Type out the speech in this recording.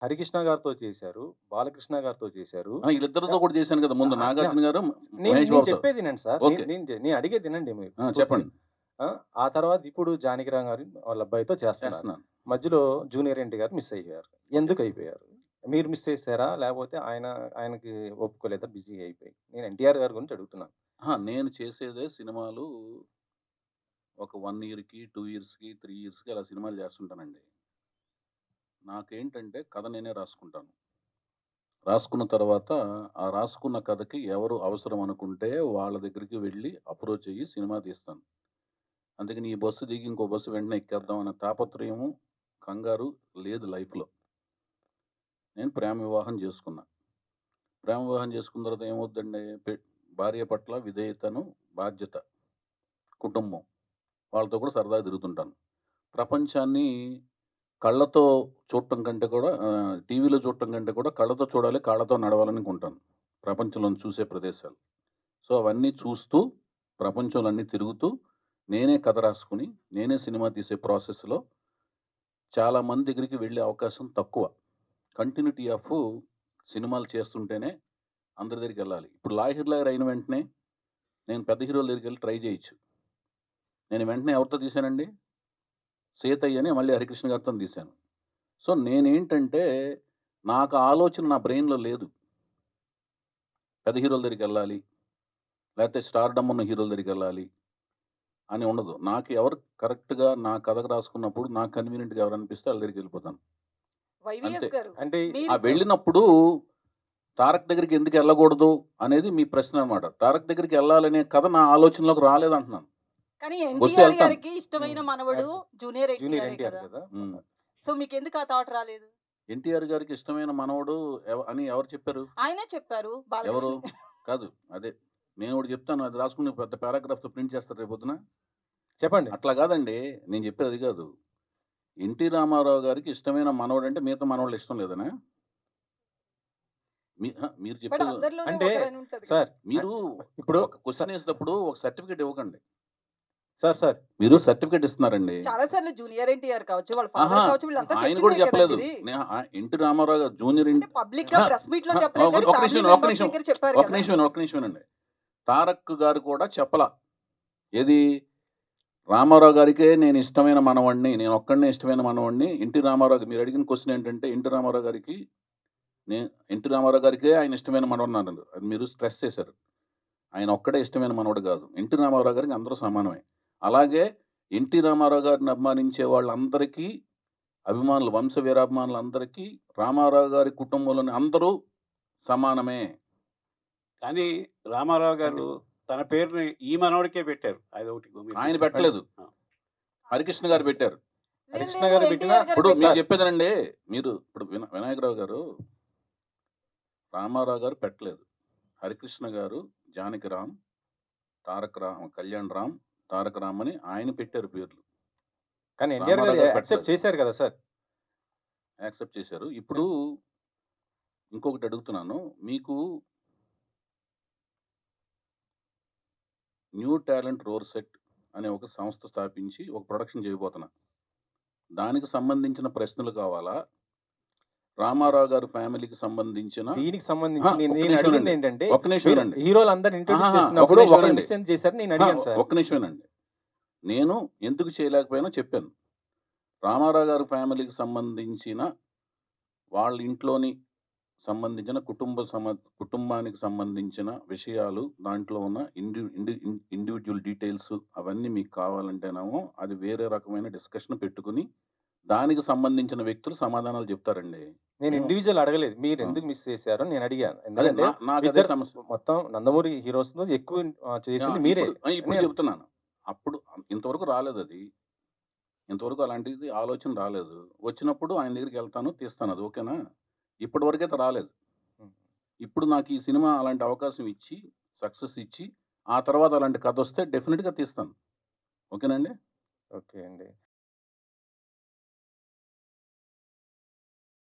హరికృష్ణ గారితో చేశారు. బాలకృష్ణ గారితో చేశారు. ఈళ్ళిద్దరితో కూడా చేశాను కదా! ముందు ఆ! 'నాగార్జున' గారు, నేను 'మహేష్ నేను బాబుతో'. చెప్పేది వినండి సార్. ఓకే. నేను అడిగేది వినండి మీరు పూర్తిగా. చెప్పండి. ఆ! ఆ తర్వాత ఇప్పుడు 'జానకిరామ్' గారు వాళ్ళ అబ్బాయితో చేస్తున్నారు. చేస్తున్నాను. మధ్యలో 'జూనియర్ ఎన్టీ' గారు మిస్ అయిపోయారు. ఓకే. ఎందుకు అయిపోయారు? మీరు మిస్ చేసారా? లేకపోతే ఆయనకి ఒప్పుకోలేదా బిజీ అయిపోయి? నేను 'ఎన్టీఆర్' గారి గురించి అడుగుతున్నాను. నేను చేసేదే సినిమాలు ఒక 1 ఇయర్‌కి, 2 ఇయర్స్‌కి, 3 ఇయర్స్‌కి అలా సినిమాలు చేస్తుంటానండి. నాకేంటంటే కథ నేనే రాసుకుంటాను. రాసుకున్న తర్వాత, ఆ రాసుకున్న కథకి ఎవరు అవసరం అనుకుంటే వాళ్ళ దగ్గరికి వెళ్లి అప్రోచ్ అయ్యి సినిమా తీస్తాను. అందుకని ఈ బస్సు దిగి ఇంకో బస్సు వెంటనే ఎక్కేద్దాం అనే తాపత్రయము, కంగారు లేదు లైఫ్‌లో. నేను ప్రేమ వివాహం చేసుకున్నా. ప్రేమ వివాహం చేసుకున్న తర్వాత ఏమవుద్దండి, భార్య పట్ల విధేయతను, బాధ్యత, కుటుంబం వాళ్ళతో కూడా సరదాగా తిరుగుతుంటాను. ప్రపంచాన్ని కళ్ళతో చూడటం కంటే కూడా టీవీలో చూడటం కంటే కూడా కళ్ళతో చూడాలి, కాళ్ళతో నడవాలనుకుంటాను. ప్రపంచంలోని చూసే ప్రదేశాలు. సో, అవన్నీ చూస్తూ, ప్రపంచంలో అన్నీ తిరుగుతూ, నేనే కథ రాసుకొని, నేనే సినిమా తీసే ప్రాసెస్‌లో చాలా మంది దగ్గరికి వెళ్ళే అవకాశం తక్కువ. కంటిన్యూటీ ఆఫ్ సినిమాలు చేస్తుంటేనే అందరి దగ్గరికెళ్ళాలి. ఇప్పుడు 'లాహిర్ లాహిర్' అయిన వెంటనే నేను పెద్ద హీరోల దగ్గరికెళ్ళి ట్రై చేయొచ్చు. నేను వెంటనే ఎవరితో తీశానండి? 'సీతయ్య' అని మళ్ళీ హరికృష్ణ గారితోని తీశాను. సో, నేనేంటంటే నాకు ఆ ఆలోచన నా బ్రెయిన్‌లో లేదు. పెద్ద హీరోల దగ్గరికెళ్ళాలి, లేతే స్టార్‌డమ్ ఉన్న హీరోల దగ్గరికెళ్ళాలి అని ఉండదు. నాకు ఎవరు కరెక్ట్‌గా నా కథకు రాసుకున్నప్పుడు నాకు కన్వీనియంట్‌గా ఎవరనిపిస్తే ఆళ్ళ దగ్గరికెళ్ళిపోతాను. అంతే. వైవీఎస్ గారు. అంటే ఆ మీరు వెళ్ళినప్పుడు తారక్ దగ్గరికి ఎందుకెళ్ళకూడదు అనేది మీ ప్రశ్న అనమాట. తారక్ దగ్గరికెళ్ళాలనే కథ నా ఆలోచనలోకి రాలేదంటున్నాను. కానీ వస్తే ఎన్టీఆర్ ఎళ్తాను. గారికి ఇష్టమైన హ్మ్. మనవడు అది జూనియర్ 'జూనియర్ ఎన్టీఆరే ఎన్టీఆర్' కదా! కదా! హ్మ్. సో మీకెందుకు ఆ థాట్ రాలేదు? ఎన్టీఆర్ గారికి ఇష్టమైన మనవడు అని ఎవరు చెప్పారు? ఆయనే చెప్పారు. ఎవరు? బాలకృష్ణ కాదు. అదే. నేను ఒకటి చెప్తాను. అది రాసుకొని పెద్ద పారాగ్రాఫ్‌తో ప్రింట్ చేస్తారు రేపొద్దున. చెప్పండి. అట్లా కాదండి. నేను చెప్పేది అది కాదు. ఎన్టీ రామారావు గారికి ఇష్టమైన మనవడంటే మిగతా మనవళ్ళు ఇష్టం లేదనా? మీరు బట్ చెప్పేది అందరిలోనే అంటే ఒకరని ఉంటది కదా! సార్ మీరు ఇప్పుడు ఒక క్వెషన్ ఏసేటప్పుడు ఒక సర్టిఫికేట్ ఇవ్వకండి. సార్ మీరు సర్టిఫికేట్ ఇస్తున్నారండి. చాలా సార్లు జూనియర్ ఎన్టీఆర్ కావచ్చు, వాళ్ళ ఫాదర్ ఆహా! కావచ్చు వీళ్ళంతా ఆయన కూడా చెప్పిందే కదండీ చెప్పలేదు. ఇది. ఎన్టీ రామారావు గారు జూనియర్ అంటే పబ్లిక్‌గా అహా! ప్రెస్ మీట్‌లో అహా! చెప్పలేదు కానీ ఒక నిమిషం ఫ్యామిలీ వినండి. ఒక్క మెంబర్స్ నిమిషం. దగ్గర చెప్పారు ఒక్క కదా! నిమిషం వినండి. ఒక్క నిమిషం వినండి. తారక్ గారు కూడా చెప్పలా. ఏది? రామారావు గారికే నేను ఇష్టమైన మనవడిని. నేను ఒక్కడినే ఇష్టమైన మనవడిని. ఎన్టీ రామారావు మీరు అడిగిన క్వెషన్ ఏంటంటే ఎన్టీ రామారావు గారికి నే ఎన్టీ రామారావు గారికే ఆయన ఇష్టమైన మనవడినన్నారు. అది మీరు స్ట్రెస్ చేశారు. ఆయన ఒక్కడే ఇష్టమైన మనవడు గాదు. ఎన్టీ రామారావు గారికి అందరూ సమానమే. అలాగే ఎన్టీ రామారావు గారిని అభిమానించే వాళ్ళందరికీ అభిమానులు, వంశ వీరాభిమానులందరికీ రామారావు గారి కుటుంబంలోని అందరూ సమానమే. కానీ రామారావు అంటే గారు తన పేరుని ఈ మనవడికే పెట్టారు. అదొకటి మీరు ఆయన గుర్తుపెట్టుకోవాలి. పెట్టలేదు. ఆ! హరికృష్ణ గారు పెట్టారు. లేదు హరికృష్ణ లేదు గారు పెట్టిన ఎన్టీఆర్ గారు ఇప్పుడు మీరు పెట్టారు. చెప్పేదేనండి. మీరు ఇప్పుడు వినాయకరావు గారు రామారావు గారు పెట్టలేదు. హరికృష్ణ గారు, జానకిరామ్, కళ్యాణ్ రామ్, తారక రామ్ అని ఆయన పెట్టారు పేర్లు. కానీ 'ఎన్టీఆర్' గారు రామారావు గారు యాక్సెప్ట్ పెట్టలేదు. చేశారు కదా సార్! యాక్సెప్ట్ చేశారు. ఇప్పుడు ఇంకొకటి అడుగుతున్నాను. మీకు న్యూ టాలెంట్ రోర్ సెట్ అనే ఒక సంస్థ స్థాపించి ఒక ప్రొడక్షన్ చేయబోతున్నా. దానికి సంబంధించిన ప్రశ్నలు కావాలా? రామారావు గారి ఫ్యామిలీకి సంబంధించిన దీనికి సంబంధించి నేను ఒక్క నేను నిమిషం వినండి. అడిగిందేంటంటే ఒక్క నిమిషం మీరు వినండి. హీరోలందరిని ఇంట్రొడ్యూస్ ఆహాహా! ఒక్క చేస్తున్నప్పుడు నిమిషం ఒకళ్ళని వినండి. మిస్ ఎందుకు చేశారని నేను అడిగాను సార్. ఒక్క నిమిషం వినండి. నేను ఎందుకు చేయలేకపోయానో చెప్పాను. రామారావు గారి ఫ్యామిలీకి సంబంధించిన వాళ్ళ ఇంట్లోని సంబంధించిన కుటుంబానికి సంబంధించిన విషయాలు, దాంట్లో ఉన్న ఇండివిడ్యువల్ డీటెయిల్స్ అవన్నీ మీకు కావాలంటేనేమో అది వేరే రకమైన డిస్కషన్ పెట్టుకొని, దానికి సంబంధించిన వ్యక్తులు సమాధానాలు చెప్తారండి. నేను మేము ఇండివిడ్యువల్ అడగలేదు. మీరు ఆ! ఎందుకు మిస్ చేశారో అని నేను అడిగాను. అదే ఎందుకంటే నాకదే ఇద్దరు సమస్య. మొత్తం నందమూరి హీరోస్‌లో ఎక్కువ చేసింది మీరే. ఇప్పుడు నేను చెప్తున్నాను. అప్పుడు ఇంతవరకు రాలేదది. ఇంతవరకు అలాంటిది ఆలోచన రాలేదు. వచ్చినప్పుడు ఆయన దగ్గరికెళ్తాను, తీస్తాను. అది ఓకేనా? ఇప్పటి వరకైతే రాలేదు. హ్మ్. ఇప్పుడు నాకు ఈ సినిమా అలాంటి అవకాశం ఇచ్చి, సక్సెస్ ఇచ్చి, ఆ తర్వాత అలాంటి కథొస్తే డెఫినిట్‌గా తీస్తాను. ఓకేనండి? ఓకే అండి.